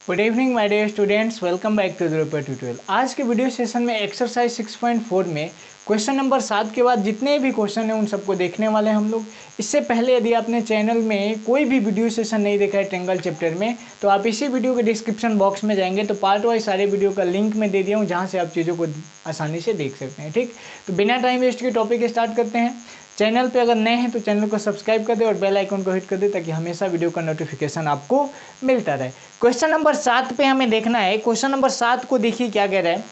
Good evening my dear students, welcome back to the tutorial. आज के video session में exercise 6.4 में question number 7 के बाद जितने भी क्वेश्चन हैं उन सबको देखने वाले हैं हम लोग। इससे पहले यदि आपने चैनल में कोई भी वीडियो सेशन नहीं देखा है ट्रायंगल चैप्टर में, तो आप इसी वीडियो के डिस्क्रिप्शन बॉक्स में जाएंगे तो पार्ट वाइज सारे वीडियो का लिंक मैं दे दिया हूँ, जहाँ से आप चीज़ों को आसानी से देख सकते हैं। ठीक, तो बिना टाइम वेस्ट के टॉपिक स्टार्ट करते हैं। चैनल पे अगर नए हैं तो चैनल को सब्सक्राइब कर दे और बेल आइकन को हिट कर दे ताकि हमेशा वीडियो का नोटिफिकेशन आपको मिलता रहे। क्वेश्चन नंबर 7 पे हमें देखना है। क्वेश्चन नंबर 7 को देखिए क्या कह रहा है।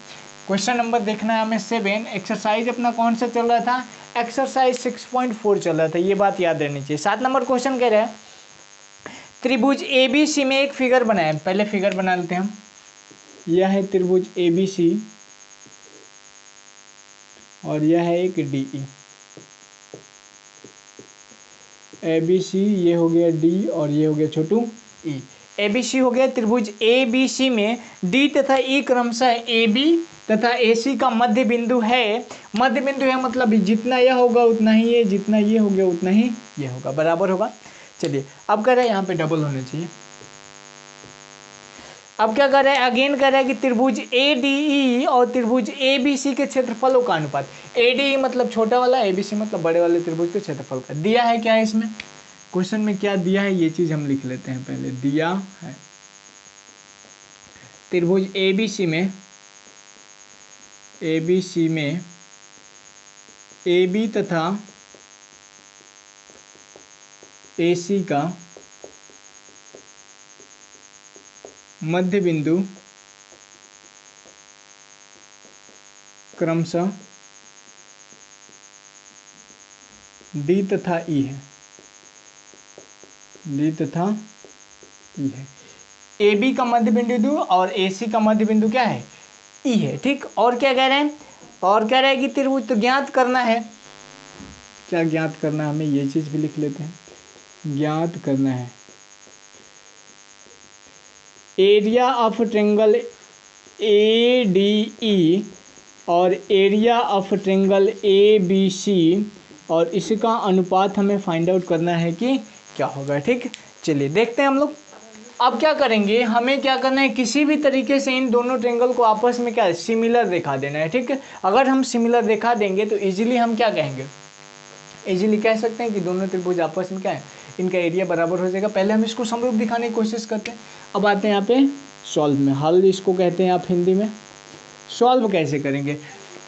क्वेश्चन नंबर देखना है हमें 7। एक्सरसाइज अपना कौन सा चल रहा था? एक्सरसाइज 6.4 चल रहा था, ये बात याद रहनी चाहिए। 7 नंबर क्वेश्चन कह रहा है त्रिभुज ABC में एक फिगर बनाए। पहले फिगर बना लेते हैं हम। यह है त्रिभुज ABC और यह है एक DE। ABC ये हो गया D और ये हो गया छोटू E। ABC हो गया त्रिभुज ABC में D तथा E क्रमशः AB तथा AC का मध्य बिंदु है। मध्य बिंदु है मतलब जितना यह होगा उतना ही ये, जितना ये हो गया उतना ही ये होगा, बराबर होगा। चलिए अब कह रहा है यहाँ पे डबल होना चाहिए। अब क्या कर रहा है, अगेन कर रहा है कि त्रिभुज ADE और त्रिभुज ABC के क्षेत्रफलों का अनुपात। ADE मतलब छोटा वाला, ABC मतलब बड़े वाले त्रिभुज के क्षेत्रफल का। दिया है क्या है इसमें, क्वेश्चन में क्या दिया है ये चीज हम लिख लेते हैं। पहले दिया है त्रिभुज ABC में AB तथा AC का मध्य बिंदु क्रमशः D तथा E है। D तथा E है। AB का मध्य बिंदु और AC का मध्य बिंदु क्या है? E है। ठीक, और क्या कह रहे हैं, और कह रहे हैं कि त्रिभुज तो ज्ञात करना है। क्या ज्ञात करना है, हमें ये चीज भी लिख लेते हैं। ज्ञात करना है एरिया ऑफ ट्रायंगल ADE और एरिया ऑफ ट्रायंगल ABC और इसका अनुपात हमें फाइंड आउट करना है कि क्या होगा। ठीक, चलिए देखते हैं हम लोग। अब क्या करेंगे, हमें क्या करना है, किसी भी तरीके से इन दोनों ट्रायंगल को आपस में क्या सिमिलर दिखा देना है। ठीक है, अगर हम सिमिलर दिखा देंगे तो इजीली हम क्या कहेंगे, इजीली कह सकते हैं कि दोनों त्रिभुज आपस में क्या है, इनका एरिया बराबर हो जाएगा। पहले हम इसको समरूप दिखाने की कोशिश करते हैं। अब आते हैं यहाँ पे सॉल्व में। हल इसको कहते हैं आप हिंदी में। सॉल्व कैसे करेंगे,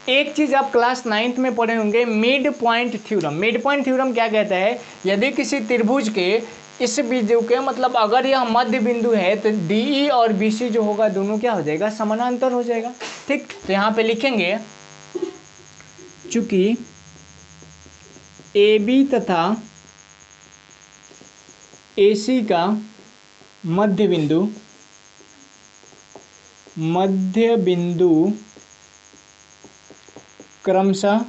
एक चीज आप क्लास 9th में पढ़े होंगे, mid point theorem. Mid point theorem क्या कहता है, यदि किसी त्रिभुज के इस बिंदु के मतलब अगर यह मध्य बिंदु है तो DE और BC जो होगा दोनों क्या हो जाएगा, समानांतर हो जाएगा। ठीक, तो यहाँ पे लिखेंगे चूंकि AB तथा AC का मध्य बिंदु क्रमशः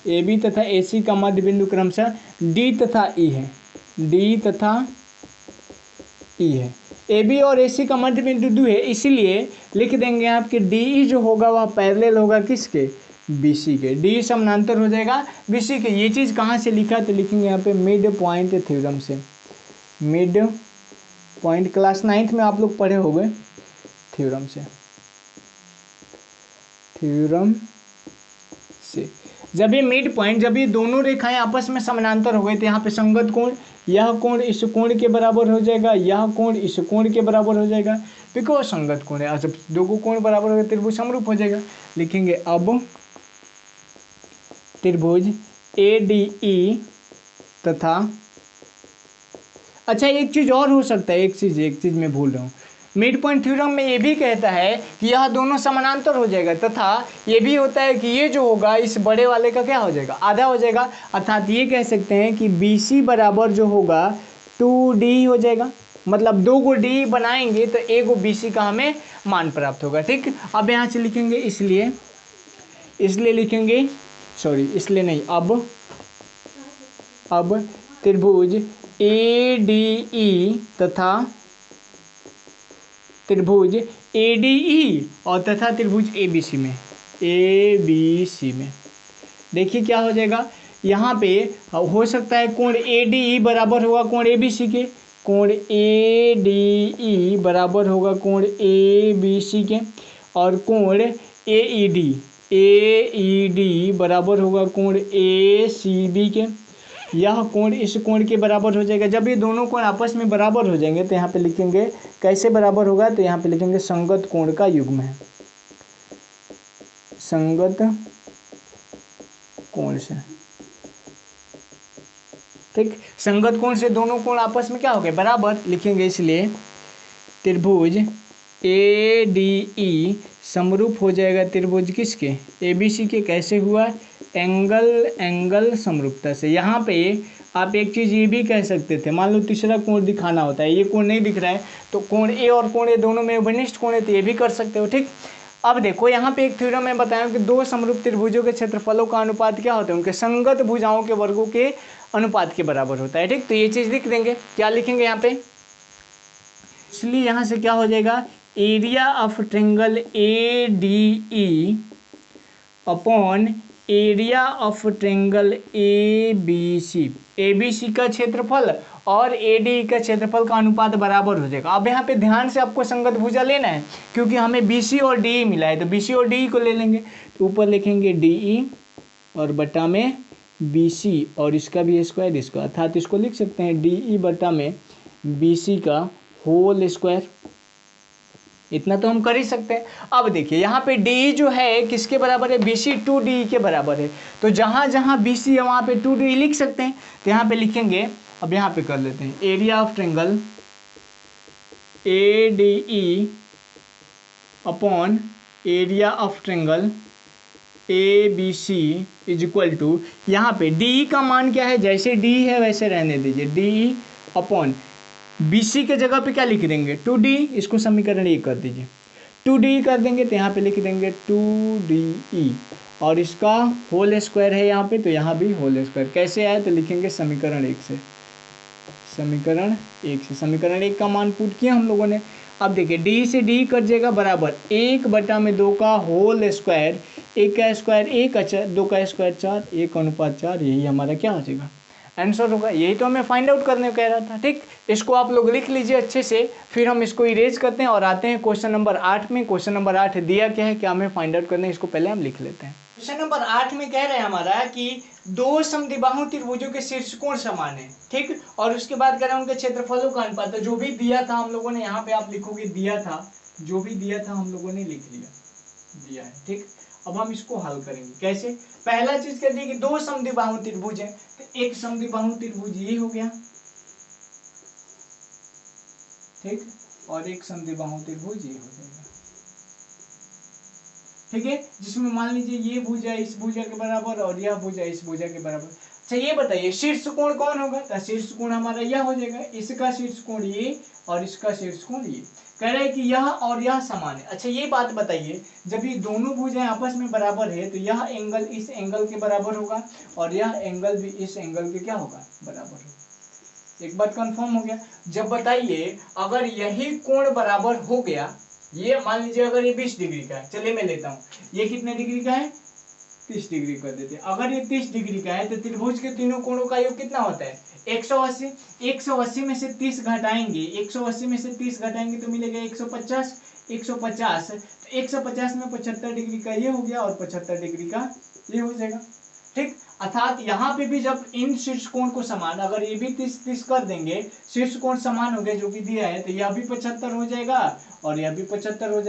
AB तथा AC का मध्य बिंदु क्रमशः D तथा E है। D तथा E है। AB और AC का मध्य बिंदु है, इसीलिए लिख देंगे आपके DE जो होगा वह पैरेलल होगा किसके, BC के। D समानांतर हो जाएगा BC के। ये चीज़ कहाँ से लिखा, तो लिखेंगे यहाँ पे मिड पॉइंट थ्योरम से। मिड पॉइंट क्लास 9th में आप लोग पढ़े होंगे थ्योरम से। जब ये मिड पॉइंट, जब ये दोनों रेखाएं आपस में समानांतर हो गई तो यहाँ पे संगत कोण, यह कोण इस कोण के बराबर हो जाएगा, यह कोण इस कोण के बराबर हो जाएगा, बिकॉज संगत कोण है। जब दो कोण बराबर हो गए त्रिभुज समरूप हो जाएगा। लिखेंगे अब त्रिभुज ADE तथा, अच्छा एक चीज और हो सकता है, एक चीज मैं भूल रहा हूँ। मिड पॉइंट थ्योरम में ये भी कहता है कि यह दोनों समानांतर हो जाएगा, तथा ये भी होता है कि ये जो होगा इस बड़े वाले का क्या हो जाएगा, आधा हो जाएगा। अर्थात ये कह सकते हैं कि BC बराबर जो होगा 2D हो जाएगा। मतलब 2 को D बनाएंगे तो 1 को BC का हमें मान प्राप्त होगा। ठीक, अब यहाँ से लिखेंगे इसलिए लिखेंगे, सॉरी इसलिए नहीं, अब त्रिभुज ADE तथा त्रिभुज ADE और तथा त्रिभुज ABC में देखिए क्या हो जाएगा। यहाँ पे हो सकता है कोण ADE बराबर होगा कोण ABC के, कोण ए डी ई बराबर होगा कोण ए बी सी के, और कोण ए ई डी बराबर होगा कोण ए सी बी के। यह कोण इस कोण के बराबर हो जाएगा। जब ये दोनों कोण आपस में बराबर हो जाएंगे तो यहाँ पे लिखेंगे कैसे बराबर होगा, तो यहाँ पे लिखेंगे संगत कोण का युग्म है, संगत कोण से। ठीक, संगत कोण से दोनों कोण आपस में क्या हो गए, बराबर लिखेंगे, इसलिए त्रिभुज ए डी ई समरूप हो जाएगा त्रिभुज किसके, ए बी सी के। कैसे हुआ, एंगल समरूपता से। यहाँ पे आप एक चीज़ ये भी कह सकते थे, मान लो तीसरा कोण दिखाना होता है, ये कोण नहीं दिख रहा है तो कोण ए और कोण ए दोनों में घनिष्ठ कोण है, तो ये भी कर सकते हो। ठीक, अब देखो यहाँ पे एक थ्योरम मैं बताया कि दो समरूप त्रिभुजों के क्षेत्रफलों का अनुपात क्या होता है, उनके संगत भुजाओं के वर्गों के अनुपात के बराबर होता है। ठीक, तो ये चीज़ लिख देंगे, क्या लिखेंगे यहाँ पे, इसलिए यहाँ से क्या हो जाएगा, area of triangle A D E upon area of triangle A B C का क्षेत्रफल और ए डी का क्षेत्रफल का अनुपात बराबर हो जाएगा। अब यहाँ पे ध्यान से आपको संगत भुजा लेना है, क्योंकि हमें बी सी और डी ई मिला है, तो बी सी और डी ई को ले लेंगे, तो ऊपर लिखेंगे डी ई और बटा में बी सी और इसका भी स्क्वायर इसका, अर्थात इसको लिख सकते हैं डी ई बटा में बी सी का होल स्क्वायर। इतना तो हम कर ही सकते हैं। अब देखिए यहाँ पे डी जो है किसके बराबर है, बी सी टू डी के बराबर है, तो जहाँ जहाँ बी सी है वहाँ पे टू डी लिख सकते हैं, तो यहाँ पे लिखेंगे, अब यहाँ पे कर लेते हैं area of triangle A D E upon area of triangle A B C is equal to, यहाँ पे डी का मान क्या है, जैसे डी है वैसे रहने दीजिए, डी अपॉन बी सी के जगह पे क्या लिख देंगे, टू डी, इसको समीकरण 1 कर दीजिए, टू डी कर देंगे तो यहाँ पे लिख देंगे टू डी ई और इसका होल स्क्वायर है यहाँ पे, तो यहाँ भी होल स्क्वायर। कैसे आए, तो लिखेंगे समीकरण 1 से, समीकरण 1 का मान पुट किया हम लोगों ने। अब देखिए डी से डी कट जाएगा बराबर 1/2 का होल स्क्वायर, 1 का स्क्वायर 1, 2 का स्क्वायर 4, 1:4, यही हमारा क्या हो जाएगा, आंसर होगा। यही तो हमें फाइंड आउट करने को कह रहा था। ठीक, इसको आप लोग लिख लीजिए अच्छे से, फिर हम इसको इरेज करते हैं और आते हैं क्वेश्चन नंबर 8 में। क्वेश्चन नंबर 8 दिया क्या है, क्या हमें फाइंड आउट करना है, इसको पहले हम लिख लेते हैं। क्वेश्चन नंबर 8 में कह रहे हैं हमारा कि दो समद्विबाहु त्रिभुजों के शीर्ष कोण समान है। ठीक, और उसके बाद कह रहे हैं उनके क्षेत्रफलों का अनुपात, जो भी दिया था हम लोगों ने, यहाँ पे आप लिखोगे दिया था, जो भी दिया था हम लोगों ने लिख लिया, दिया है। ठीक, अब हम इसको हल करेंगे कैसे। पहला चीज कह दी कि दो समद्विबाहु त्रिभुज है, तो एक समद्विबाहु त्रिभुज ये हो गया, ठीक, और एक समद्विबाहु त्रिभुज ये हो जाएगा। ठीक है, जिसमें मान लीजिए ये भुजा इस भुजा के बराबर और यह भुजा इस भुजा के बराबर। अच्छा ये बताइए शीर्ष कोण कौन होगा, तो शीर्ष कोण हमारा यह हो जाएगा, इसका शीर्ष कोण ये और इसका शीर्ष कोण ये। कह रहे हैं कि यह और यह समान है। अच्छा ये बात बताइए, जब ये दोनों भुजाएं आपस में बराबर है तो यह एंगल इस एंगल के बराबर होगा और यह एंगल भी इस एंगल के क्या होगा, बराबर होगा। एक बात कंफर्म हो गया। जब बताइए अगर यही कोण बराबर हो गया, ये मान लीजिए अगर ये 20 डिग्री का है, चलिए मैं लेता हूँ, ये कितने डिग्री का है, 30 डिग्री कर देते हैं। अगर ये 30 डिग्री का है तो त्रिभुज के तीनों कोणों का योग कितना होता है, 180। 180 में से 30 घटाएंगे, 180 में से 30 घटाएंगे तो मिलेगा 150। 150 तो 150 में 75 डिग्री का ये हो गया और 75 डिग्री का ये हो जाएगा। ठीक, अर्थात यहाँ पे भी जब इन शीर्ष कोण को समान, अगर ये भी 30-30 कर देंगे, शीर्ष कोण समान हो गया जो कि दिया है, तो यह भी 75 हो जाएगा और यह भी 75 हो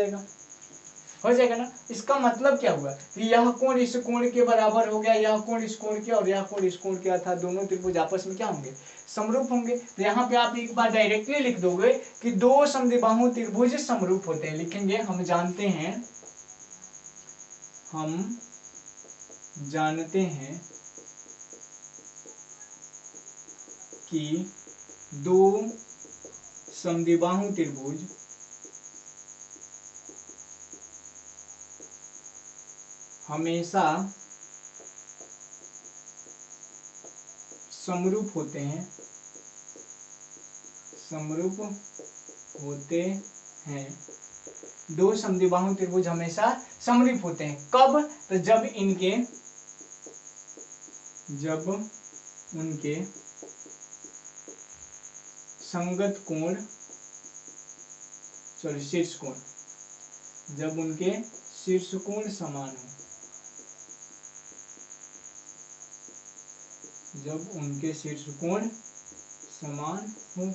जाएगा ना। इसका मतलब क्या हुआ कि यह कोण इस कोण के बराबर हो गया, यह कोण इस कोण के और यह कोण इस कोण के, अर्थात दोनों त्रिभुज आपस में क्या होंगे, समरूप होंगे। तो यहाँ पे आप एक बार डायरेक्टली लिख दोगे कि दो समद्विबाहु त्रिभुज समरूप होते हैं। लिखेंगे हम जानते हैं कि दो समद्विबाहु त्रिभुज हमेशा समरूप होते हैं। दो समद्विबाहु त्रिभुज हमेशा समरूप होते हैं। कब, तो जब उनके संगत कोण, सॉरी शीर्ष कोण, जब उनके शीर्ष कोण समान हो, जब उनके शीर्ष कोण समान हो।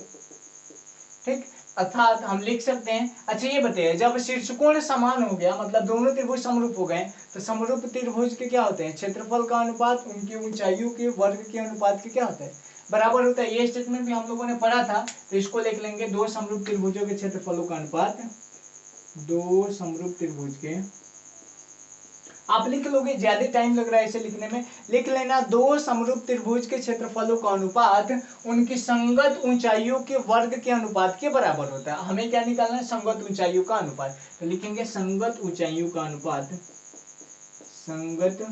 ठीक, अर्थात हम लिख सकते हैं, अच्छा ये बताइए, जब शीर्षकोण समान हो गया मतलब दोनों त्रिभुज समरूप हो गए, तो समरूप त्रिभुज के क्या होते हैं, क्षेत्रफल का अनुपात उनकी ऊंचाइयों के वर्ग के अनुपात के क्या होता है, बराबर होता है। ये स्टेटमेंट भी हम लोगों ने पढ़ा था, तो इसको लिख लेंगे, दो समरूप त्रिभुजों के क्षेत्रफलों का अनुपात, दो समरूप त्रिभुज के, आप लिख लोगे, ज्यादा टाइम लग रहा है इसे लिखने में, लिख लेना, दो समरूप त्रिभुज के क्षेत्रफलों का अनुपात उनकी संगत ऊंचाइयों के वर्ग के अनुपात के बराबर होता है। हमें क्या निकालना है, संगत ऊंचाइयों का अनुपात, तो लिखेंगे संगत ऊंचाइयों का अनुपात, संगत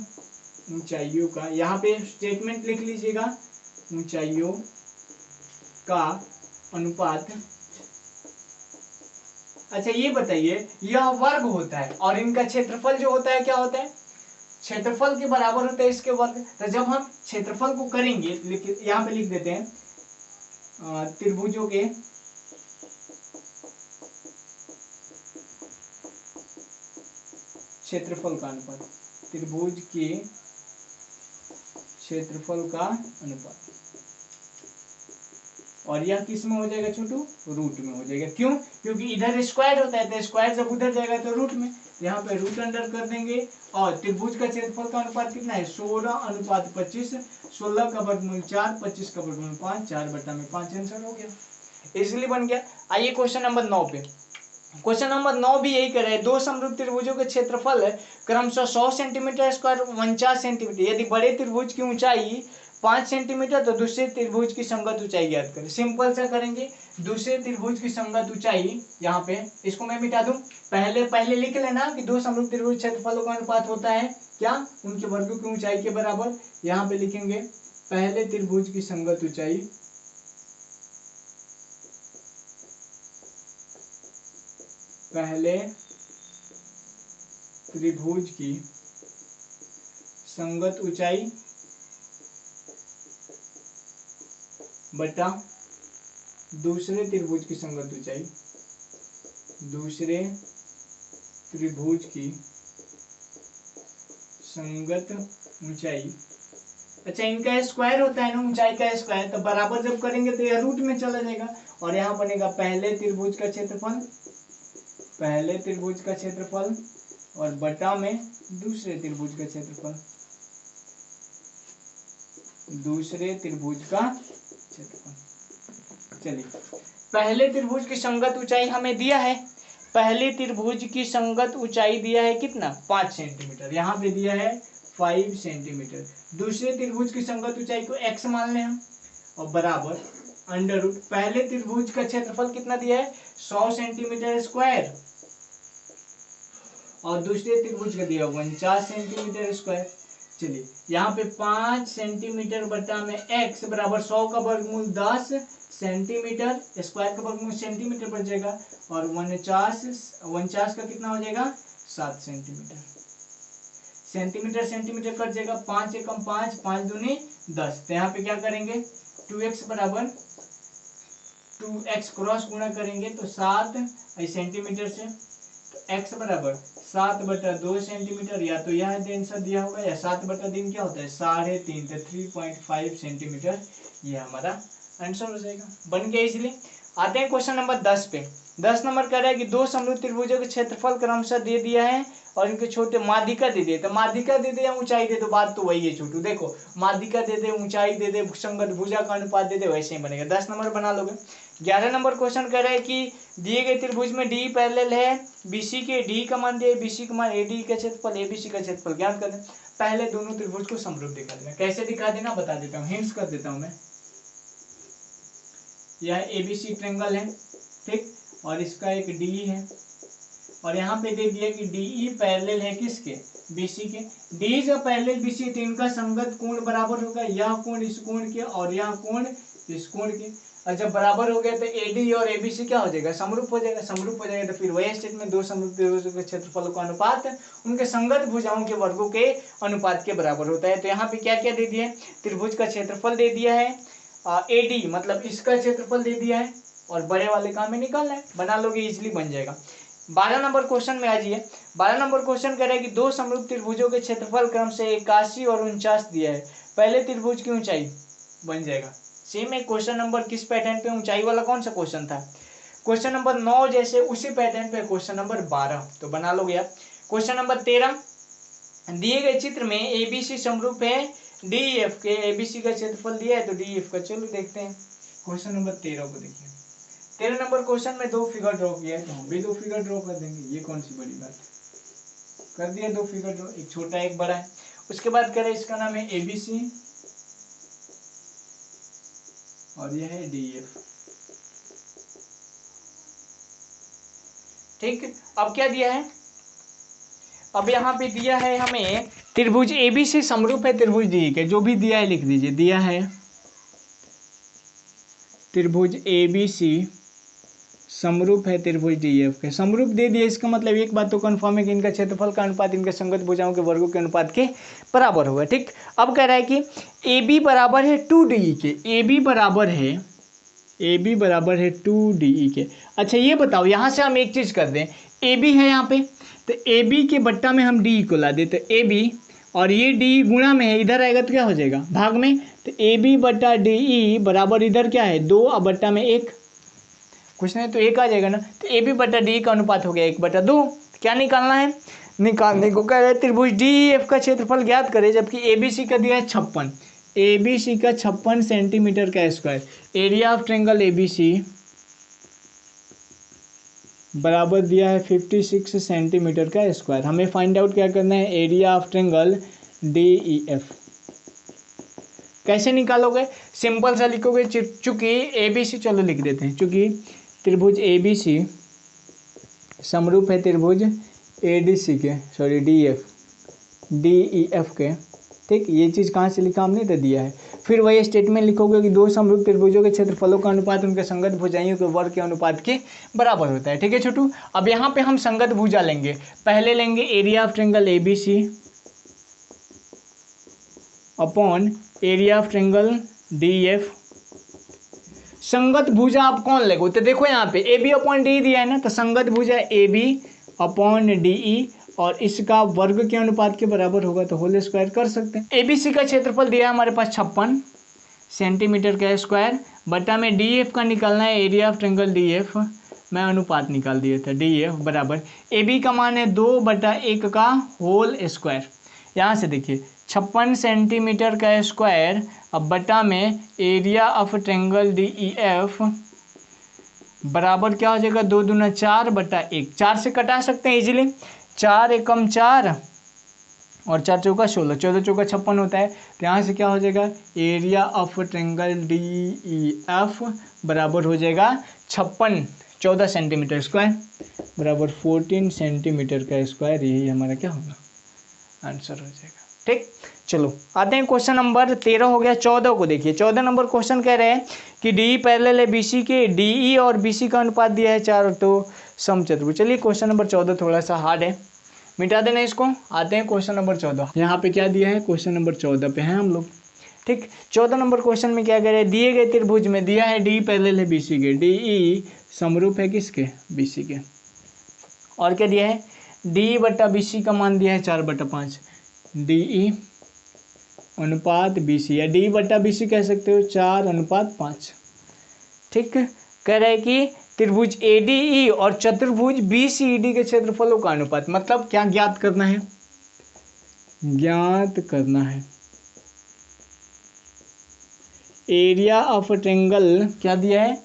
ऊंचाइयों का, यहाँ पे स्टेटमेंट लिख लीजिएगा, ऊंचाइयों का अनुपात। अच्छा ये बताइए, यह वर्ग होता है और इनका क्षेत्रफल जो होता है क्या होता है, क्षेत्रफल के बराबर होता है इसके वर्ग। तो जब हम क्षेत्रफल को करेंगे, यहाँ पे लिख देते हैं त्रिभुजों के क्षेत्रफल का अनुपात, त्रिभुज के क्षेत्रफल का अनुपात, और यह किस में हो जाएगा छोटू, रूट में हो जाएगा। क्यों, क्योंकि इधर स्क्वायर होता है, तो स्क्वायर जब उधर जाएगा तो रूट में, यहाँ पे रूट अंडर कर देंगे। और त्रिभुज का क्षेत्रफल का अनुपात कितना है, 16:25, 16 का वर्गमूल 4, 25 का वर्गमूल 5, 4/5 आंसर हो गया, इजिली बन गया। आइए क्वेश्चन नंबर 9 पे, क्वेश्चन नंबर 9 भी यही कर रहे हैं, दो समरूप त्रिभुजों के क्षेत्रफल क्रमशः 100 सेंटीमीटर स्क्वायर 49 सेंटीमीटर, यदि बड़े त्रिभुज की ऊंचाई 5 सेंटीमीटर तो दूसरे त्रिभुज की संगत ऊंचाई ज्ञात करें। सिंपल सा करेंगे, दूसरे त्रिभुज की संगत ऊंचाई, यहाँ पे इसको मैं मिटा दूं, पहले लिख लेना कि दो समरूप त्रिभुज क्षेत्रफलों का अनुपात होता है क्या, उनके वर्गों की ऊंचाई के बराबर। यहाँ पे लिखेंगे पहले त्रिभुज की संगत ऊंचाई, पहले त्रिभुज की संगत ऊंचाई बटा दूसरे त्रिभुज की संगत ऊंचाई, दूसरे त्रिभुज की संगत ऊंचाई। अच्छा इनका स्क्वायर होता है ना, ऊंचाई का स्क्वायर, तो बराबर जब करेंगे तो यह रूट में चला जाएगा, और यहाँ बनेगा पहले त्रिभुज का क्षेत्रफल, पहले त्रिभुज का क्षेत्रफल और बटा में दूसरे त्रिभुज का क्षेत्रफल, दूसरे त्रिभुज का क्षेत्रफल। चलिए, पहले त्रिभुज की संगत ऊंचाई हमें दिया है, पहले त्रिभुज की संगत ऊंचाई दिया है कितना, 5 सेंटीमीटर, यहाँ पे दिया है 5 सेंटीमीटर। दूसरे त्रिभुज की संगत ऊंचाई को x मान लें हम, और बराबर अंडर रूट, पहले त्रिभुज का क्षेत्रफल कितना दिया है, 100 सेंटीमीटर स्क्वायर, और दूसरे त्रिभुज का दिया 49 सेंटीमीटर स्क्वायर। चलिए यहाँ पे 5 सेंटीमीटर बटा में x बराबर 100 का वर्गमूल 10 सेंटीमीटर, स्क्वायर का वर्गमूल सेंटीमीटर बच जाएगा, और 49 का कितना हो जाएगा, 7 सेंटीमीटर, सेंटीमीटर सेंटीमीटर कट जाएगा, 5 एकम 5, 5 दूनी 10, तो यहाँ पे क्या करेंगे 2x बराबर 2x क्रॉस गुणा करेंगे तो 7 सेंटीमीटर से, तो x बराबर 7/2 सेंटीमीटर, या तो यह आंसर दिया होगा, या 7/3 क्या होता है 3.5, तो 3.5 सेंटीमीटर, ये हमारा आंसर हो जाएगा, बन गया। इसलिए आते हैं क्वेश्चन नंबर 10 पे। 10 नंबर कह रहा है कि दो समरूप त्रिभुजों के क्षेत्रफल क्रमशः दे दिया है और इनके छोटे माध्यिका दे दिए, तो माध्यिका दे दे या ऊंचाई दे दो, बात तो वही है छोटू, देखो माध्यिका दे दे, ऊंचाई दे दे, संगत भुजा का अनुपात दे दे, वैसे ही बनेगा। 10 नंबर बना लोगे। 11 नंबर क्वेश्चन कह रहा है कि दिए गए त्रिभुज में डी पैरेलल है बीसी के, डी का मान दिया, बीसी का मान एडी का क्षेत्रफल, एबीसी का क्षेत्रफल ज्ञात कर दें। पहले दोनों त्रिभुज को समरूप दिखा देना, कैसे दिखा देना बता देता हूँ, हिंट्स कर देता हूँ मैं। यह एबीसी ट्रायंगल है, ठीक, और इसका एक डी है, और यहाँ पे दे दिया कि डीई पैरेलल है किसके, बीसी के। डी जब पैरेलल बीसी तो इनका संगत कोण बराबर होगा, यह कोण इस कोण के और यह कोण इस कोण के, और जब बराबर हो गया तो एडी और एबीसी क्या हो जाएगा, समरूप हो जाएगा। समरूप हो जाएगा तो फिर वही स्टेटमेंट, दो समरूप त्रिभुजों के क्षेत्रफलों का अनुपात उनके संगत भुजाओं के वर्गों के अनुपात के बराबर होता है। तो यहाँ पे क्या क्या दे दिया है, त्रिभुज का क्षेत्रफल दे दिया है, AD मतलब इसका क्षेत्रफल दे दिया है और बड़े वाले का हमें निकालना है, बना लोगे इजीली बन जाएगा। 12 नंबर क्वेश्चन में आ जाइए। 12 नंबर क्वेश्चन कह रहा है कि दो समरूप त्रिभुजों के क्षेत्रफल क्रम से 81 और 49 दिया है, पहले त्रिभुज की ऊंचाई बन जाएगा। सेम है क्वेश्चन नंबर किस पैटर्न पे, ऊंचाई वाला कौन सा क्वेश्चन था, क्वेश्चन नंबर 9 जैसे उसी पैटर्न पे क्वेश्चन नंबर 12, तो बना लोगे आप। क्वेश्चन नंबर 13, दिए गए चित्र में ABC समरूप है DEF के, ABC का क्षेत्रफल दिया है तो DEF का, चलो देखते हैं क्वेश्चन नंबर 13 को। देखिए 13 नंबर क्वेश्चन में दो फिगर ड्रॉ किया है तो हम भी दो फिगर ड्रॉ कर देंगे, ये कौन सी बड़ी बात है, कर दिया दो फिगर ड्रॉ, एक छोटा एक बड़ा है। उसके बाद करें इसका नाम है ABC और यह है DEF। ठीक, अब क्या दिया है, अब यहाँ पे दिया है हमें त्रिभुज ABC समरूप है त्रिभुज DE के, जो भी दिया है लिख दीजिए, दिया है त्रिभुज ABC समरूप है त्रिभुज DEF के, समरूप दे दिया, इसका मतलब एक बात तो कंफर्म है कि इनका क्षेत्रफल का अनुपात इनके संगत भुजाओं के वर्गों के अनुपात के बराबर होगा। ठीक, अब कह रहा है कि AB बराबर है 2DE के, AB बराबर है 2DE के। अच्छा ये बताओ, यहाँ से हम एक चीज़ कर दें, AB है यहाँ पे, तो AB के बट्टा में हम DE को ला दें, तो AB और ये DE गुणा में है, इधर आएगा तो क्या हो जाएगा भाग में, तो AB बट्टा DE बराबर इधर क्या है 2 और बट्टा में 1, कुछ नहीं तो 1 आ जाएगा ना, तो AB बट्टा DE का अनुपात हो गया 1/2। क्या निकालना है, निकालने को कह रहे हैं त्रिभुज DEF का क्षेत्रफल ज्ञात करें, जबकि ABC का दिया है 56, ABC का 56 सेंटीमीटर का square, area of triangle ABC बराबर दिया है 56 सेंटीमीटर का स्क्वायर। हमें फाइंड आउट क्या करना है, एरिया ऑफ ट्रायंगल DEF। कैसे निकालोगे, सिंपल सा लिखोगे, चूंकि ABC, चलो लिख देते हैं, चूंकि त्रिभुज ABC समरूप है त्रिभुज ADC के, सॉरी DEF के। ठीक, ये चीज़ कहाँ से लिखा हमने, तो दिया है। फिर वही स्टेटमेंट लिखोगे कि दो समरूप त्रिभुजों के क्षेत्रफलों का अनुपात उनके संगत भुजाओं के वर्ग के अनुपात के बराबर होता है। ठीक है छोटू, अब यहाँ पे हम संगत भुजा लेंगे, पहले लेंगे area of triangle ABC upon area of triangle DEF। संगत भुजा आप कौन लेगो, तो देखो यहाँ पे AB अपॉन DE दिया है ना, तो संगत भुजा AB अपॉन DE और इसका वर्ग के अनुपात के बराबर होगा, तो होल स्क्वायर कर सकते हैं। ABC का क्षेत्रफल दिया है हमारे पास 56 सेंटीमीटर का स्क्वायर, बटा में DEF का निकालना है, एरिया ऑफ ट्रायंगल DEF, मैं अनुपात निकाल दिया था, DEF बराबर AB का मान है 2/1 का होल स्क्वायर। यहाँ से देखिए 56 सेंटीमीटर का स्क्वायर, अब बटा में एरिया ऑफ ट्रायंगल DEF बराबर क्या हो जाएगा, 2 दूना 4/1, 4 से कटा सकते हैं इजीली, 4 एकम 4 और 4 चौका 16, 14 चौका 56 होता है, तो यहाँ से क्या हो जाएगा, एरिया ऑफ ट्रायंगल DEF बराबर हो जाएगा 56, 14 सेंटीमीटर स्क्वायर बराबर 14 सेंटीमीटर का स्क्वायर, यही हमारा क्या होगा आंसर हो जाएगा। ठीक, चलो आते हैं क्वेश्चन नंबर 13 हो गया। 14 को देखिए, 14 नंबर क्वेश्चन कह रहे हैं कि DE पैरेलल है BC के, DE और BC का अनुपात दिया है 4, तो समचतुर्भुज। चलिए क्वेश्चन नंबर 14 थोड़ा सा हार्ड है, मिटा देना इसको। आते हैं क्वेश्चन नंबर 14, यहाँ पे क्या दिया है, क्वेश्चन नंबर 14 पे हैं हम लोग। ठीक, 14 नंबर क्वेश्चन में क्या कह रहे हैं, दिए गए त्रिभुज में दिया है DE पैरेलल है BC के, DE समरूप है किसके, BC के, और क्या दिया है, DE बट्टा BC का मान दिया है 4/5, DE अनुपात BC, या DE बट्टा BC कह सकते हो 4/5। ठीक, कह रहा है कि त्रिभुज ADE और चतुर्भुज BCD के क्षेत्रफलों का अनुपात, मतलब क्या ज्ञात करना है, ज्ञात करना है एरिया ऑफ ट्रायंगल, क्या दिया है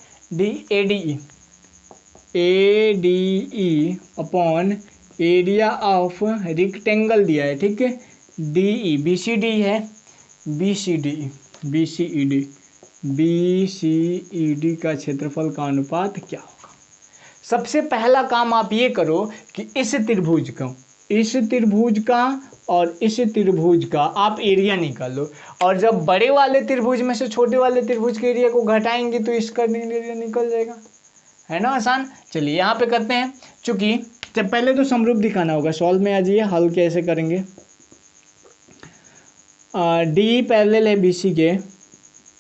ADE upon area of rectangle दिया है। ठीक है, DE BCD है, BCED का क्षेत्रफल का अनुपात क्या होगा। सबसे पहला काम आप ये करो कि इस त्रिभुज का और इस त्रिभुज का आप एरिया निकालो, और जब बड़े वाले त्रिभुज में से छोटे वाले त्रिभुज के एरिया को घटाएंगे तो इसका एरिया निकल जाएगा, है ना आसान। चलिए यहाँ पे करते हैं, चूंकि जब पहले तो समरूप दिखाना होगा, सॉल्व में आ जाइए, हल कैसे करेंगे। DE पैरेलल है BC के,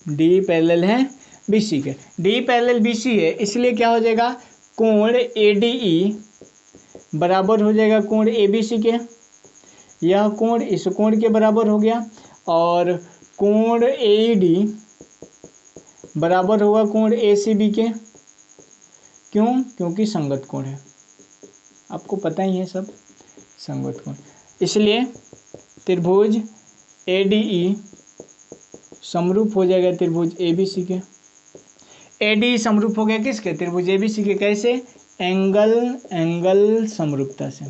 डी पैरेलल है BC के, डी पैरेलल BC है, इसलिए क्या हो जाएगा, कोण ADE बराबर हो जाएगा कोण ABC के, यह कोण इस कोण के बराबर हो गया, और कोण AED बराबर होगा कोण ACB के। क्यों? क्योंकि संगत कोण है, आपको पता ही है सब, संगत कोण, इसलिए त्रिभुज ADE समरूप हो जाएगा त्रिभुज ABC के। ADE समरूप हो गया किसके? त्रिभुज ABC के। कैसे? एंगल समरूपता से,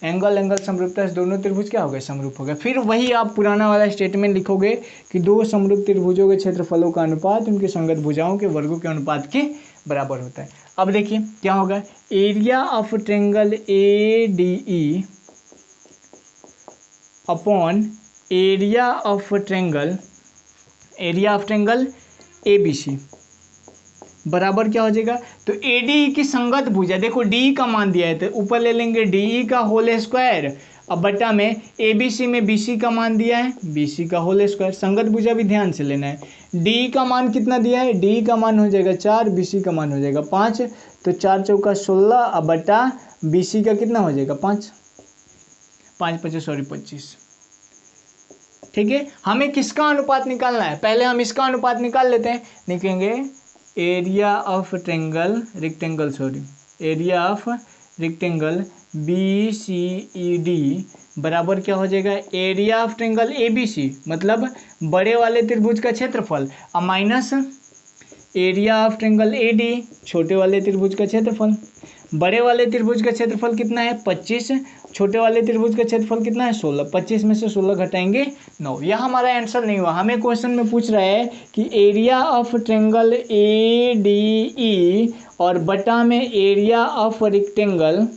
एंगल समरूपता से दोनों त्रिभुज क्या हो गए? समरूप हो गए। फिर वही आप पुराना वाला स्टेटमेंट लिखोगे कि दो समरूप त्रिभुजों के क्षेत्रफलों का अनुपात उनके संगत भुजाओं के वर्गों के अनुपात के बराबर होता है। अब देखिए क्या होगा, area of triangle ADE upon area of triangle ABC बराबर क्या हो जाएगा, तो ADE की संगत भुजा, देखो DE का मान दिया है तो ऊपर ले लेंगे DE का होल स्क्वायर, अब बटा में ABC में BC का मान दिया है, BC का होल स्क्वायर, संगत भुजा भी ध्यान से लेना है। DE का मान कितना दिया है, DE का मान हो जाएगा 4, BC का मान हो जाएगा 5, तो 4 चौका 16, अब बटा BC का कितना हो जाएगा 5, 25। ठीक है, हमें किसका अनुपात निकालना है, पहले हम इसका अनुपात निकाल लेते हैं, लिखेंगे एरिया ऑफ रेक्टेंगल BCED बराबर क्या हो जाएगा, एरिया ऑफ ट्रायंगल ABC मतलब बड़े वाले त्रिभुज का क्षेत्रफल, और minus area of triangle AD छोटे वाले त्रिभुज का क्षेत्रफल। बड़े वाले त्रिभुज का क्षेत्रफल कितना है 25, छोटे वाले त्रिभुज का क्षेत्रफल कितना है 16, 25 में से 16 घटाएंगे 9। यह हमारा आंसर नहीं हुआ, हमें क्वेश्चन में पूछ रहा है कि एरिया ऑफ ट्रायंगल ADE और बटा में एरिया ऑफ रेक्टेंगल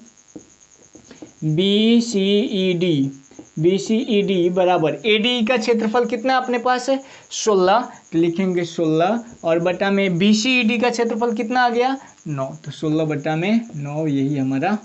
BCED बराबर ADE का क्षेत्रफल कितना अपने पास है 16, तो लिखेंगे 16, और बटा में BCED का क्षेत्रफल कितना आ गया 9, तो 16 बटा में 9, यही हमारा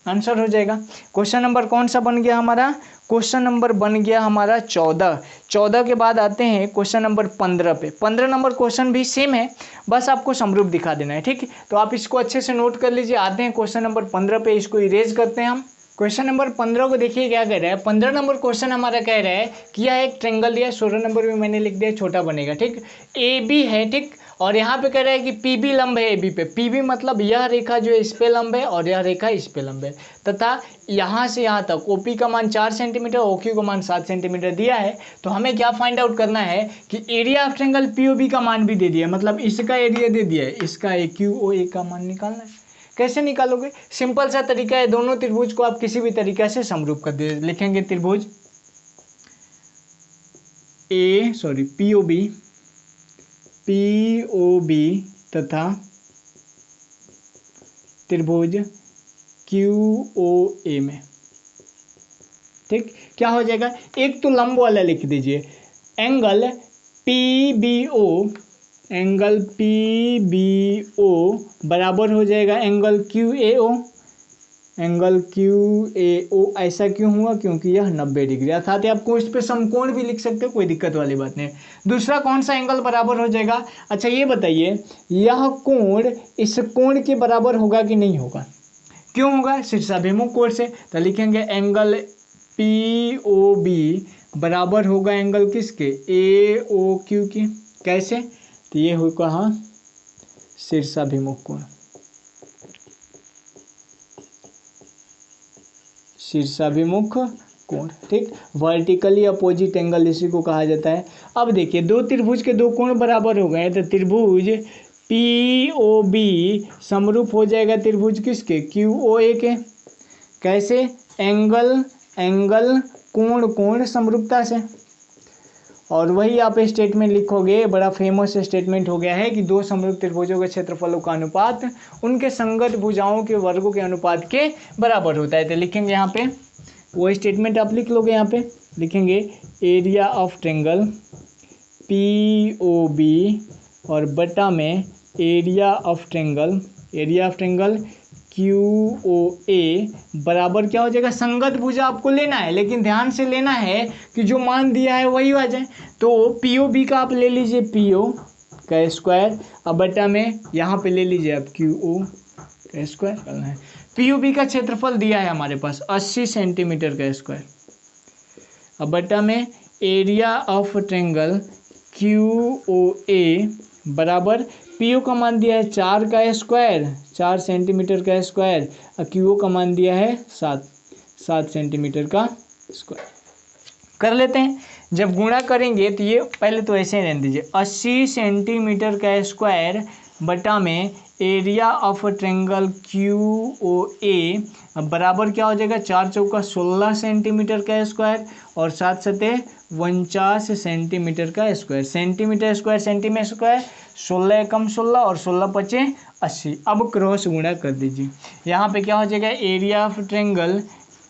आंसर हो जाएगा। क्वेश्चन नंबर कौन सा बन गया हमारा, क्वेश्चन नंबर बन गया हमारा 14 के बाद आते हैं क्वेश्चन नंबर 15 पे। 15 नंबर क्वेश्चन भी सेम है, बस आपको समरूप दिखा देना है, ठीक है, तो आप इसको अच्छे से नोट कर लीजिए। आते हैं क्वेश्चन नंबर 15 पे, इसको इरेज करते हैं हम। क्वेश्चन नंबर 15 को देखिए क्या कह रहा है, 15 नंबर क्वेश्चन हमारा कह रहा है कि यह एक ट्रायंगल दिया, 16 नंबर में मैंने लिख दिया छोटा बनेगा, ठीक, AB है, ठीक, और यहाँ पे कह रहा है कि PB लंब है AB पे, PB मतलब यह रेखा जो है इस पे लंब है और यह रेखा इस पे लंब है, तथा यहाँ से यहाँ तक OP का मान 4 सेंटीमीटर, OQ का मान 7 सेंटीमीटर दिया है। तो हमें क्या फाइंड आउट करना है कि एरिया ऑफ ट्रायंगल POB का मान भी दे दिया, मतलब इसका एरिया दे दिया है, इसका AQOA का मान निकालना है। कैसे निकालोगे, सिंपल सा तरीका है, दोनों त्रिभुज को आप किसी भी तरीके से समरूप कर दे, लिखेंगे त्रिभुज POB तथा त्रिभुज QOA में, ठीक, क्या हो जाएगा, एक तो लंब वाला लिख दीजिए, एंगल PBO बराबर हो जाएगा एंगल QAO। ऐसा क्यों हुआ, क्योंकि यह 90 डिग्री, अर्थात आपको इस पे समकोण भी लिख सकते हो, कोई दिक्कत वाली बात नहीं। दूसरा कौन सा एंगल बराबर हो जाएगा, अच्छा ये बताइए, यह कोण इस कोण के बराबर होगा कि नहीं होगा, क्यों होगा, शीर्षाभिमुख कोण से, तो लिखेंगे एंगल POB बराबर होगा एंगल किसके, AOQ के। कैसे, तो ये होगा हाँ शीर्षाभिमुख कोण, शीर्षाभिमुख कोण, ठीक, वर्टिकली अपोजिट एंगल इसी को कहा जाता है। अब देखिए दो त्रिभुज के दो कोण बराबर हो गए, तो त्रिभुज POB समरूप हो जाएगा त्रिभुज किसके, QOA के। कैसे, एंगल कोण समरूपता से, और वही आप स्टेटमेंट लिखोगे, बड़ा फेमस स्टेटमेंट हो गया है कि दो समरूप त्रिभुजों के क्षेत्रफलों का अनुपात उनके संगत भुजाओं के वर्गों के अनुपात के बराबर होता है। तो लिखेंगे यहाँ पे वो स्टेटमेंट आप लिख लोगे, यहाँ पे लिखेंगे एरिया ऑफ ट्रायंगल POB और बटा में एरिया ऑफ ट्रायंगल QOA बराबर क्या हो जाएगा, संगत भुजा आपको लेना है, लेकिन ध्यान से लेना है कि जो मान दिया है वही आ जाए। तो POB का आप ले लीजिए PO का स्क्वायर, अब बटा में यहाँ पे ले लीजिए आप QO का स्क्वायर करना है। POB का क्षेत्रफल दिया है हमारे पास 80 सेंटीमीटर का स्क्वायर, अब बटा में एरिया ऑफ ट्रायंगल QOA बराबर PO का मान दिया है 4 का स्क्वायर, 4 सेंटीमीटर का स्क्वायर, और QO का मान दिया है 7 सेंटीमीटर का स्क्वायर। कर लेते हैं, जब गुणा करेंगे तो ये पहले तो ऐसे ही रहने दीजिए, 80 सेंटीमीटर का स्क्वायर बटा में एरिया ऑफ ट्रायंगल QOA बराबर क्या हो जाएगा, 4 चौका 16 सेंटीमीटर का स्क्वायर और 7 सतह 49 सेंटीमीटर का square, centimetre square centimetre square, 16 एकम 16 और 16 पचे 80। अब क्रॉस गुणा कर दीजिए, यहाँ पे क्या हो जाएगा, area of triangle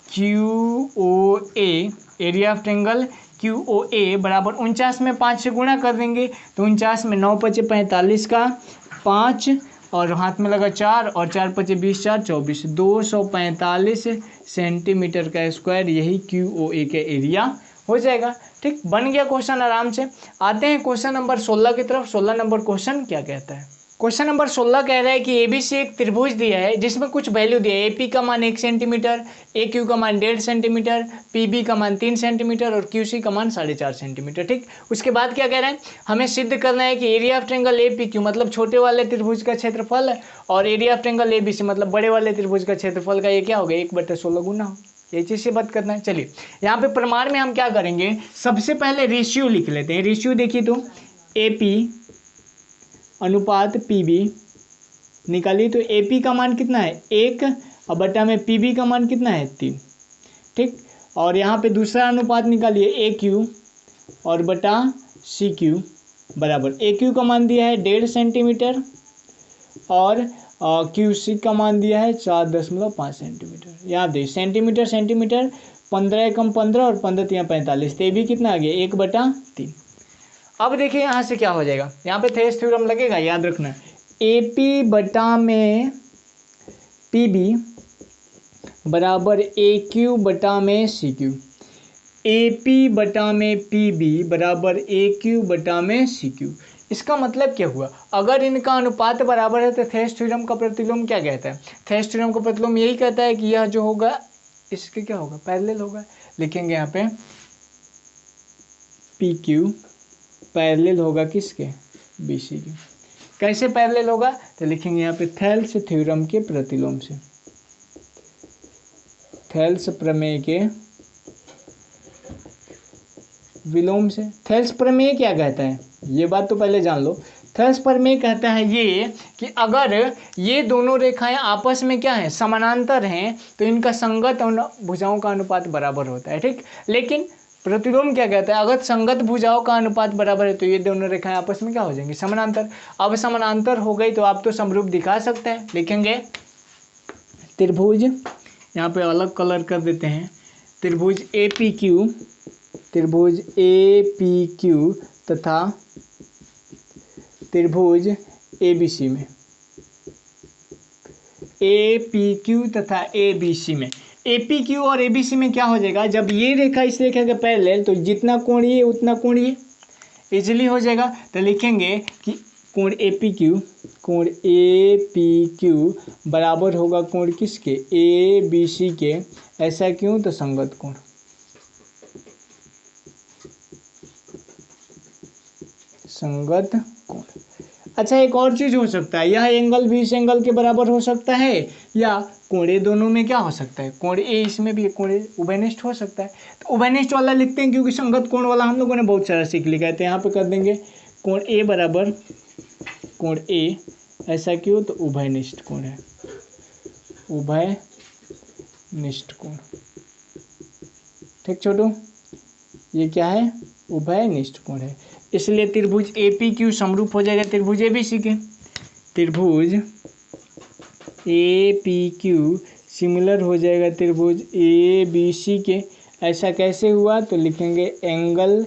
QOA, area of triangle QOA बराबर 49 में 5 से गुणा कर देंगे तो 49 में 9 पचे 45 का 5 और हाथ में लगा 4 और 4 पचे 20 4 24, 245 सेंटीमीटर का स्क्वायर, यही QOA के एरिया हो जाएगा। ठीक, बन गया क्वेश्चन आराम से। आते हैं क्वेश्चन नंबर 16 की तरफ। 16 नंबर क्वेश्चन क्या कहता है। क्वेश्चन नंबर 16 कह रहा है कि ABC एक त्रिभुज दिया है जिसमें कुछ वैल्यू दिया है, AP का मान 1 सेंटीमीटर, AQ का मान 1.5 सेंटीमीटर, PB का मान 3 सेंटीमीटर और QC का मान 4.5 सेंटीमीटर। ठीक, उसके बाद क्या कह रहा है, हमें सिद्ध करना है कि एरिया ऑफ ट्रायंगल APQ मतलब छोटे वाले त्रिभुज का क्षेत्रफल और एरिया ऑफ ट्रायंगल ABC मतलब बड़े वाले त्रिभुज का क्षेत्रफल का ये क्या हो गया, 1/16 गुना हो। ये चीज़ से बात करना है। चलिए यहाँ पे प्रमाण में हम क्या करेंगे, सबसे पहले रेशियो लिख लेते हैं। रेशियो देखिए तो AP अनुपात PB निकालिए तो AP का मान कितना है 1 और बटा में PB का मान कितना है 3। ठीक, और यहाँ पे दूसरा अनुपात निकालिए AQ और बटा CQ बराबर, AQ का मान दिया है 1.5 सेंटीमीटर और QC का मान दिया है 4.5 सेंटीमीटर। यहाँ देखिए सेंटीमीटर सेंटीमीटर 15 एकम 15 और 15 3 45, तो ये भी कितना आ गया 1/3। अब देखिए यहाँ से क्या हो जाएगा, यहाँ पे थेस थ्योरम लगेगा, याद रखना, AP बटा में PB बराबर AQ बटा में CQ, AP बटा में PB बराबर AQ बटा में CQ। इसका मतलब क्या हुआ, अगर इनका अनुपात बराबर है तो थेस थ्योरम का प्रतिलोम क्या कहता है, थेस थ्योरम का प्रतिलोम यही कहता है कि यह जो होगा इसके क्या होगा, पैरेलल होगा। लिखेंगे यहाँ पे PQ पैरेलल होगा किसके, BC के। कैसे पैरेलल होगा, तो लिखेंगे यहाँ पे थेल्स थ्योरम के प्रतिलोम से, थेल्स प्रमेय के विलोम से। थेल्स प्रमेय क्या कहता है, ये बात तो पहले जान लो। थेल्स प्रमेय कहता है ये कि अगर ये दोनों रेखाएं आपस में क्या है, समानांतर हैं, तो इनका संगत और भुजाओं का अनुपात बराबर होता है। ठीक, लेकिन प्रतिलोम क्या कहता है, अगर संगत भुजाओं का अनुपात बराबर है तो ये दोनों रेखाएं आपस में क्या हो जाएंगी, समानांतर। अब समानांतर हो गई तो आप तो समरूप दिखा सकते हैं। लिखेंगे त्रिभुज, यहाँ पे अलग कलर कर देते हैं, त्रिभुज APQ, त्रिभुज APQ तथा त्रिभुज ABC में, APQ तथा ABC में। APQ और ABC में क्या हो जाएगा, जब ये रेखा इस रेखा के पैरेलल तो जितना कोण ये उतना कोण ये इजीली हो जाएगा। तो लिखेंगे कि कोण APQ बराबर होगा कोण किसके, ABC के। ऐसा क्यों, तो संगत कोण, संगत कोण। अच्छा, एक और चीज हो सकता है, यह एंगल भी इस एंगल के बराबर हो सकता है, या कोण दोनों में क्या हो सकता है, कोण A इसमें भी, कोण उभयनिष्ठ हो सकता है। तो उभयनिष्ठ वाला लिखते हैं क्योंकि संगत कोण वाला हम लोगों ने बहुत सारा सीख लिखा है। तो यहाँ पे कर देंगे कोण A बराबर कोण A। ऐसा क्यों, तो उभयनिष्ठ कोण है, उभयनिष्ठ कोण। ठीक छोटू, ये क्या है, उभयनिष्ठ कोण है, इसलिए त्रिभुज APQ समरूप हो जाएगा त्रिभुज ABC के। त्रिभुज APQ सिमिलर हो जाएगा त्रिभुज ABC के। ऐसा कैसे हुआ, तो लिखेंगे एंगल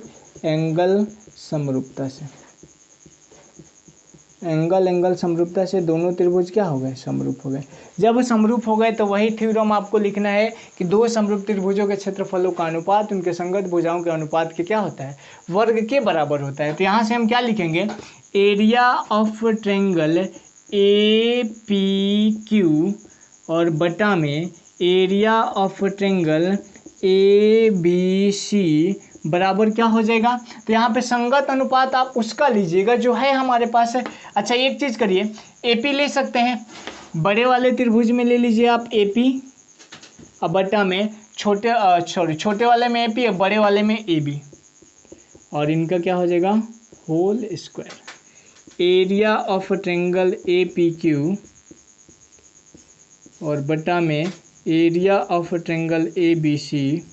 समरूपता से, एंगल एंगल समरूपता से दोनों त्रिभुज क्या हो गए, समरूप हो गए। जब समरूप हो गए तो वही थ्योरम आपको लिखना है कि दो समरूप त्रिभुजों के क्षेत्रफलों का अनुपात उनके संगत भुजाओं के अनुपात के क्या होता है, वर्ग के बराबर होता है। तो यहाँ से हम क्या लिखेंगे, area of triangle A P Q और बटा में area of triangle A B C बराबर क्या हो जाएगा। तो यहाँ पे संगत अनुपात आप उसका लीजिएगा जो है हमारे पास है। अच्छा एक चीज़ करिए, एपी ले सकते हैं, बड़े वाले त्रिभुज में ले लीजिए आप एपी और बटा में छोटे वाले में एपी और बड़े वाले में एबी, और इनका क्या हो जाएगा, whole square. Area of triangle A P Q और बटा में area of triangle A B C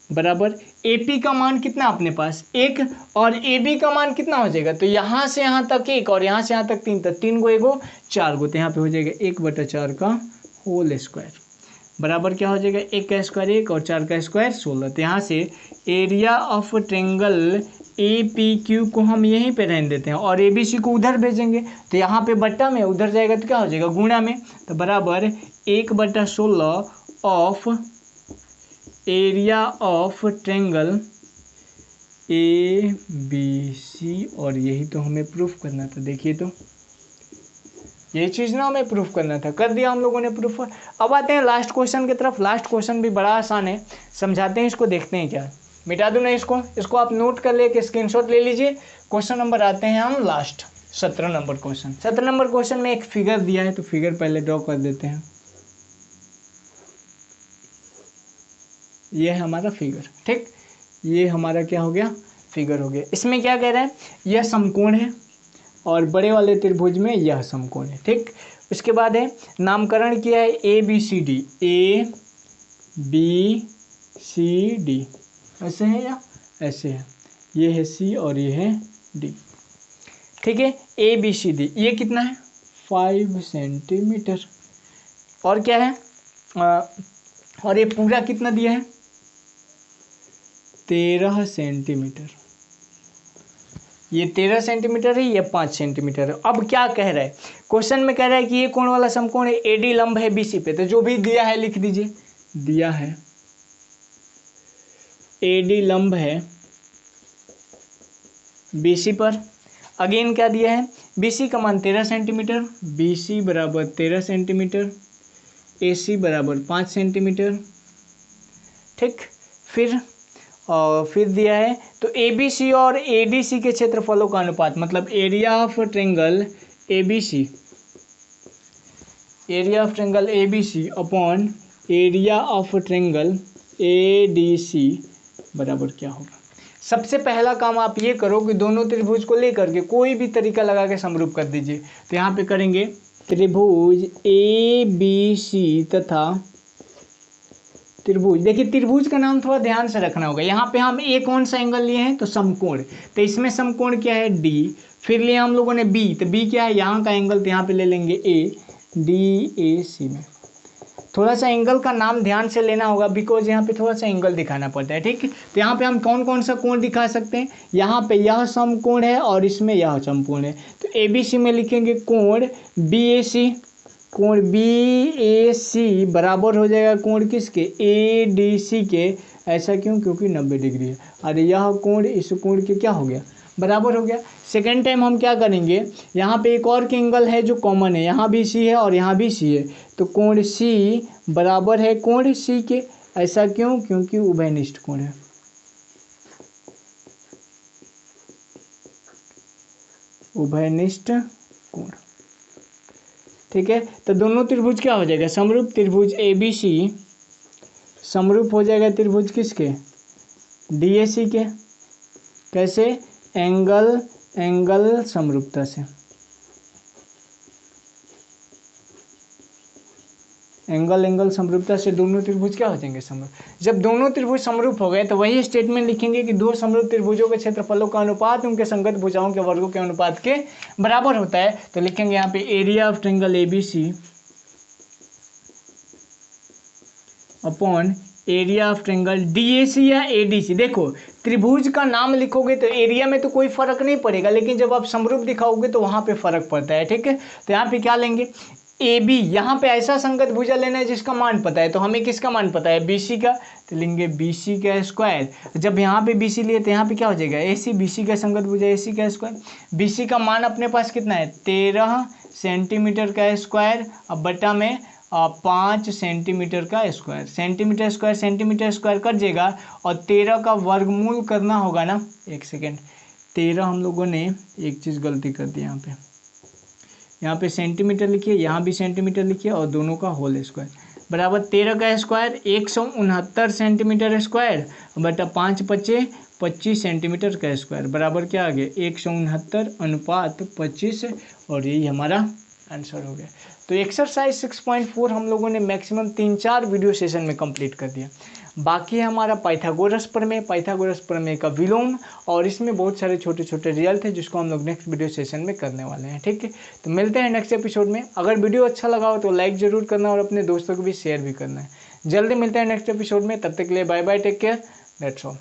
बराबर AP का मान कितना अपने पास, 1, और AB का मान कितना हो जाएगा, तो यहाँ से यहाँ तक 1 और यहाँ से यहाँ तक 3, तक 3 गो 1 गो 4 गो, तो यहाँ पे हो जाएगा 1/4 का होल स्क्वायर बराबर क्या हो जाएगा, 1 का स्क्वायर 1 और 4 का स्क्वायर 16। तो यहाँ से एरिया ऑफ ट्रायंगल APQ को हम यहीं पे रहने देते हैं और ABC को उधर भेजेंगे, तो यहाँ पे बट्टा में उधर जाएगा तो क्या हो जाएगा, गुणा में, तो बराबर 1/16 of area of triangle ABC, और यही तो हमें प्रूफ करना था। देखिए तो ये चीज़ ना हमें प्रूफ करना था, कर दिया हम लोगों ने प्रूफ। अब आते हैं लास्ट क्वेश्चन की तरफ। लास्ट क्वेश्चन भी बड़ा आसान है, समझाते हैं इसको, देखते हैं क्या। मिटा दूँ ना इसको आप नोट कर ले, स्क्रीनशॉट ले लीजिए। क्वेश्चन नंबर आते हैं हम last 17 number question. 17 number question में एक फिगर दिया है, तो फिगर पहले ड्रॉ कर देते हैं। ये है हमारा फिगर, ठीक, ये हमारा क्या हो गया, फिगर हो गया। इसमें क्या कह रहा है, यह समकोण है और बड़े वाले त्रिभुज में यह समकोण है, ठीक। उसके बाद है नामकरण किया है ABCD, ABCD ऐसे है या ऐसे है, ये है C और ये है D, ठीक है। ABCD ये कितना है, 5 सेंटीमीटर, और क्या है और ये पूरा कितना दिया है, 13 सेंटीमीटर। ये 13 सेंटीमीटर है, ये 5 सेंटीमीटर है। अब क्या कह रहा है, क्वेश्चन में कह रहा है कि ये कौन वाला समकोण है, AD लंब है BC पे, तो जो भी दिया है लिख दीजिए, दिया है AD लंब है BC पर। अगेन क्या दिया है, BC का मान 13 सेंटीमीटर, BC बराबर 13 सेंटीमीटर, AC बराबर 5 सेंटीमीटर, ठीक। फिर दिया है तो ABC और ADC के क्षेत्रफलों का अनुपात, मतलब area of triangle ABC upon area of triangle ADC बराबर क्या होगा। सबसे पहला काम आप ये करो कि दोनों त्रिभुज को लेकर के कोई भी तरीका लगा के समरूप कर दीजिए। तो यहाँ पे करेंगे त्रिभुज ABC तथा त्रिभुज, देखिए त्रिभुज का नाम थोड़ा ध्यान से रखना होगा। यहाँ पे हम A कौन सा एंगल लिए हैं, तो समकोण, तो इसमें समकोण क्या है D, फिर लिए हम लोगों ने B, तो B क्या है यहाँ का एंगल, तो यहाँ पे ले लेंगे ADAC में। थोड़ा सा एंगल का नाम ध्यान से लेना होगा, बिकॉज यहाँ पे थोड़ा सा एंगल दिखाना पड़ता है, ठीक। तो यहाँ पे हम कौन कौन सा कोण दिखा सकते हैं, यहाँ पे यह समकोण है और इसमें यह समकोण है, तो ABC में लिखेंगे कोण BAC, कोण BAC बराबर हो जाएगा कोण किसके, ADC के। ऐसा क्यों, क्योंकि 90 डिग्री है, अरे यह कोण इस कोण के क्या हो गया, बराबर हो गया। सेकेंड टाइम हम क्या करेंगे, यहाँ पे एक और एंगल है जो कॉमन है, यहाँ भी C है और यहाँ भी C है, तो कोण C बराबर है कोण C के। ऐसा क्यों, क्योंकि उभयनिष्ठ कोण है, उभयनिष्ठ कोण, ठीक है। तो दोनों त्रिभुज क्या हो जाएगा, समरूप। त्रिभुज ABC समरूप हो जाएगा त्रिभुज किसके, DAC के। कैसे, एंगल समरूपता से, एंगल समरूपता से दोनों त्रिभुज क्या हो जाएंगे, समरूप। जब दोनों त्रिभुज समरूप हो गए तो वही स्टेटमेंट लिखेंगे कि दो समरूप त्रिभुजों के क्षेत्रफलों का अनुपात उनके संगत भुजाओं के वर्गों के अनुपात के बराबर होता है। तो लिखेंगे यहाँ पे area of triangle ABC upon area of triangle DAC या एडीसी। देखो त्रिभुज का नाम लिखोगे तो एरिया में तो कोई फर्क नहीं पड़ेगा, लेकिन जब आप समरूप दिखाओगे तो वहाँ पे फर्क पड़ता है। ठीक है, तो यहाँ पे क्या लेंगे, ए बी। यहाँ पे ऐसा संगत भुजा लेना है जिसका मान पता है, तो हमें किसका मान पता है, बी सी का, तो लेंगे बी सी का स्क्वायर। जब यहाँ पे बी सी लिए तो यहाँ पे क्या हो जाएगा, ए सी, बी सी का संगत भुजा ए सी का स्क्वायर। बी सी का मान अपने पास कितना है, 13 सेंटीमीटर का स्क्वायर, अब बटा में 5 सेंटीमीटर का स्क्वायर। सेंटीमीटर स्क्वायर कर जाएगा, और 13 का वर्गमूल करना होगा ना। एक सेकेंड, 13 हम लोगों ने एक चीज़ गलती कर दी, यहाँ पे सेंटीमीटर लिखिए, यहाँ भी सेंटीमीटर लिखिए, और दोनों का होल स्क्वायर बराबर 13 का स्क्वायर 169 सेंटीमीटर स्क्वायर, बटा 5 × 25 सेंटीमीटर का स्क्वायर बराबर क्या आ गया, 169/25, और यही हमारा आंसर हो गया। तो एक्सरसाइज 6.4 हम लोगों ने मैक्सिमम 3-4 वीडियो सेशन में कंप्लीट कर दिया। बाकी है हमारा पाइथागोरस प्रमेय का विलोम, और इसमें बहुत सारे छोटे छोटे रिजल्ट है जिसको हम लोग नेक्स्ट वीडियो सेशन में करने वाले हैं। ठीक है, तो मिलते हैं नेक्स्ट एपिसोड में। अगर वीडियो अच्छा लगा हो तो लाइक ज़रूर करना और अपने दोस्तों को भी शेयर भी करना है। जल्दी मिलते हैं नेक्स्ट एपिसोड में, तब तक के लिए bye bye, take care, that's all.